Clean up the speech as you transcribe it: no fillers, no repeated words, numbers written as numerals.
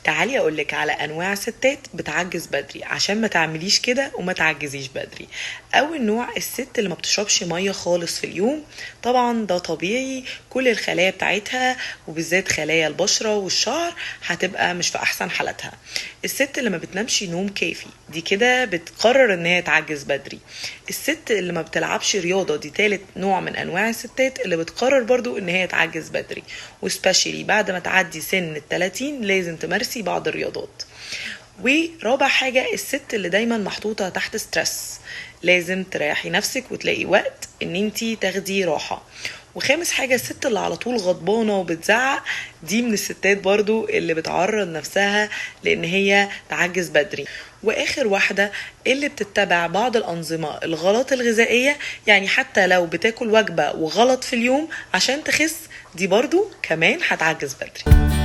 تعالي اقولك على انواع ستات بتعجز بدري عشان ما تعمليش كده وما تعجزيش بدري. اول نوع الست اللي ما بتشربش ميه خالص في اليوم. طبعا ده طبيعي، كل الخلايا بتاعتها وبالذات خلايا البشرة والشعر هتبقى مش في احسن حالتها. الست اللي ما بتنامش نوم كافي دي كده بتقرر ان هي تعجز بدري. الست اللي ما بتلعبش رياضة دي تالت نوع من انواع الستات اللي بتقرر برضو ان هي تعجز بدري، وسبيشلي بعد ما تعدي سن ال30 لازم تمارسي بعض الرياضات. ورابع حاجة الست اللي دايما محطوطة تحت ستريس، لازم تريحي نفسك وتلاقي وقت ان انتي تاخدي راحة. وخامس حاجة الست اللي على طول غضبانة وبتزعق، دي من الستات برضو اللي بتعرض نفسها لان هي تعجز بدري. واخر واحدة اللي بتتبع بعض الانظمة الغلط الغذائية، يعني حتى لو بتاكل وجبة وغلط في اليوم عشان تخس، دي برضو كمان هتعجز بدري.